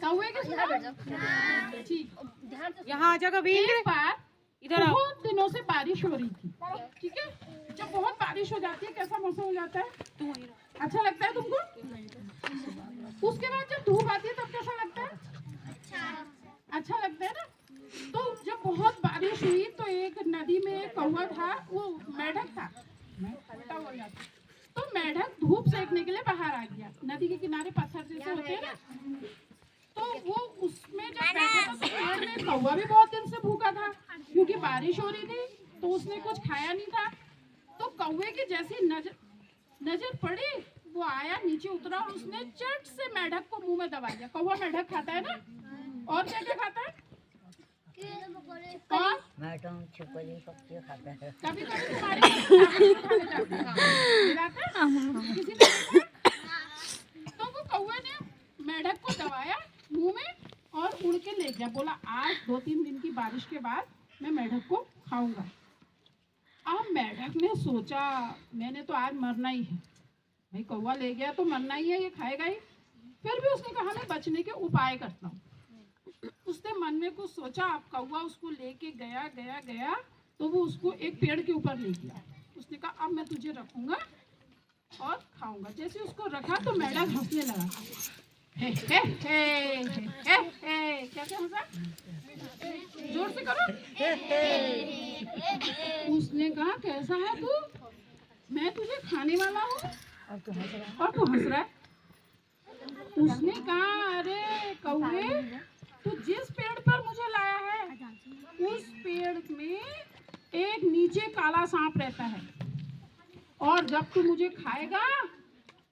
कौवे के सुना ठीक। यहाँ आ जा कभी। एक बार इधर आओ। बहुत दिनों से बारिश हो रही थी, ठीक है। जब बहुत बारिश हो जाती है कैसा मौसम हो जाता है, अच्छा लगता है तुमको। उसके बाद जब धूप आती है तब कैसा लगता है, अच्छा लगता है ना। तो जब बहुत बारिश हुई तो एक नदी में एक कौवा था, वो मेढक था, तो मेढक धूप सेकने के लिए बाहर आ गया। नदी के किनारे पत्थर जैसे होते हैं ना, तो वो उसमें जब बैठा था तो पेड़ में कौवा भी बहुत दिन से भूखा था क्योंकि बारिश हो रही थी, तो उसने कुछ खाया नहीं था। तो कौवे की जैसी नजर पड़ी, वो आया नीचे उतरा और उसने चट से मेढक को मुंह में दबा दिया। कौवा मेढक खाता है ना, और क्या क्या खाता है, और छिपकली पक्षी खाता है। कभी कभी तुम्हारे किसी ने तो वो कौवे ने मेढक को दबाया मुंह में और उड़ के ले गया। बोला आज 2-3 दिन की बारिश के बाद मैं मेढक को खाऊंगा। अब मेढक ने सोचा मैंने तो आज मरना ही है, भाई कौवा ले गया तो मरना ही है, ये खाएगा ही। फिर भी उसने कहा मैं बचने के उपाय करता हूँ। उसने मन में कुछ सोचा। अब कौवा उसको लेके गया तो वो उसको एक पेड़ के ऊपर ले गया। उसने कहा अब मैं तुझे रखूंगा और खाऊंगा। जैसे उसको रखा तो मेढक हंसने लगा, हे हे हे हे हे। कैसे हंसा, जोर से करो। उसने कहा कैसा है तू, मैं तुझे खाने वाला हूँ और तू हंस रहा है। उसने कहा अरे कौवे, तू जिस पेड़ पर मुझे लाया है उस पेड़ में एक नीचे काला सांप रहता है, और जब तू मुझे खाएगा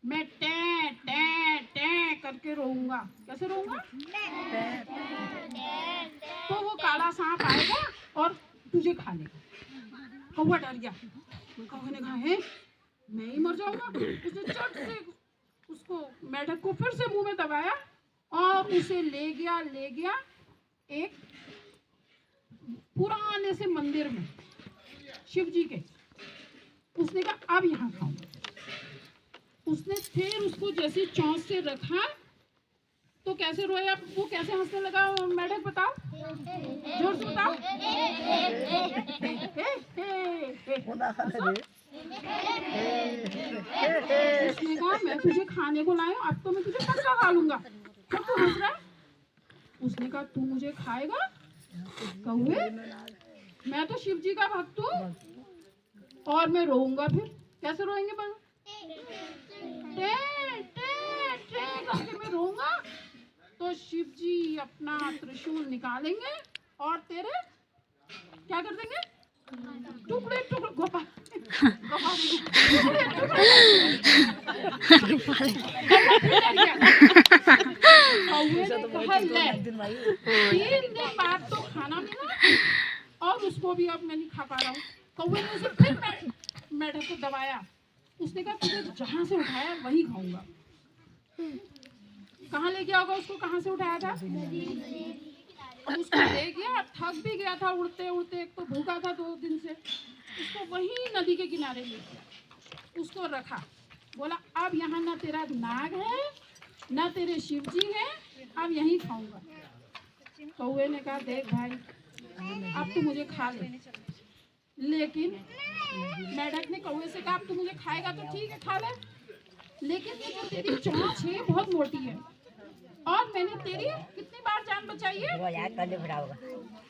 मैं टे टे टे करके रोऊंगा। कैसे रोऊंगा, तो वो काला सांप आएगा और तुझे खा लेगा। कौवा डर गया। कौवे ने कहा है मैं ही मर जाऊंगा। उसने चट से उसको मेढक को फिर से मुंह में दबाया और उसे ले गया एक पुराने से मंदिर में, शिव जी के। उसने कहा अब यहाँ खाऊंगा। उसने फिर उसको जैसे चौंच से रखा तो कैसे रोया वो, कैसे हंसने लगा मेढक, बताओ जोर से बताओ। उसने कहा मैं तुझे खाने को लाया हूं, अब तो मैं तुझे पक्का खा लूंगा। तब तू हंस रहा है। उसने कहा तू मुझे खाएगा कौवे, मैं तो शिव जी का भक्त हूँ और मैं रोऊंगा। फिर कैसे रोएंगे, बस टे टे टे करके मैं रोऊंगा। तो शिव जी अपना त्रिशूल निकालेंगे और तेरे क्या कर देंगे, टुकड़े टुकड़े गोपा तीन दिन बाद तो खाना मिला और उसको भी अब मैं नहीं खा पा रहा हूँ। कौवे ने उसे फिर मेढक को दबाया। उसने कहा तुझे जहाँ से उठाया वही खाऊंगा। कहाँ ले गया होगा उसको, कहाँ से उठाया था, उसको ले गया। थक भी गया था उड़ते उड़ते, एक तो भूखा था 2 दिन से। उसको वहीं नदी के किनारे ले गया, उसको रखा। बोला अब यहाँ ना तेरा नाग है ना तेरे शिव जी है, अब यहीं खाऊंगा। कौवे ने कहा देख भाई अब तू मुझे खा ले। लेकिन मेढक ने कौवे से कहा अब तू मुझे खाएगा तो ठीक है खा ले, लेकिन ये जो तेरी चोंच है बहुत मोटी है और मैंने तेरी कितनी बार जान बचाई है,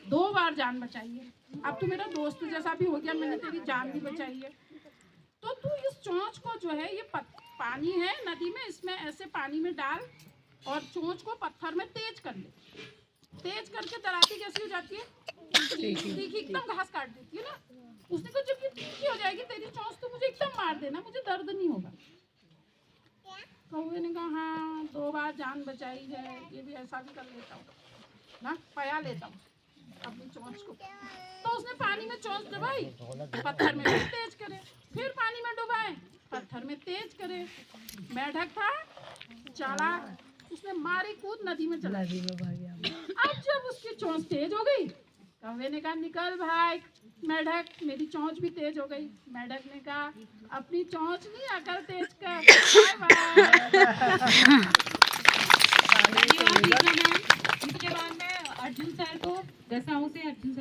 2 बार जान बचाई है। अब तू मेरा दोस्त जैसा भी हो गया, मैंने तेरी जान भी बचाई है। तो तू इस चोंच को जो है, ये पानी है नदी में, इसमें ऐसे पानी में डाल और चोंच को पत्थर में तेज कर ले। तेज करके दराती कैसी हो जाती है, तीखी, एकदम घास काट देती है ना। उसने कहा जब ये तीखी हो जाएगी तेरी चोंच तो मुझे एकदम मार देना, मुझे दर्द नहीं होगा। कौवे ने कहा हाँ 2 बार जान बचाई है, ये भी ऐसा भी कर लेता हूँ ना, पया लेता हूँ अपनी चोंच को। तो उसने पानी में चोंच दबाई, पत्थर में तेज करे, फिर पानी में डुबाए, पत्थर में तेज करे। मेढक था चालाक, उसने मारी कूद नदी में चला गया। अब जब उसकी चोंच तेज हो गई, कौवे ने कहा निकल भाई मेढक, मेरी चोंच भी तेज हो गई। मेढक ने कहा अपनी चोंच नहीं अकल तेज कर। Bye bye. अर्जुन सर को दसाओं से अर्जुन सर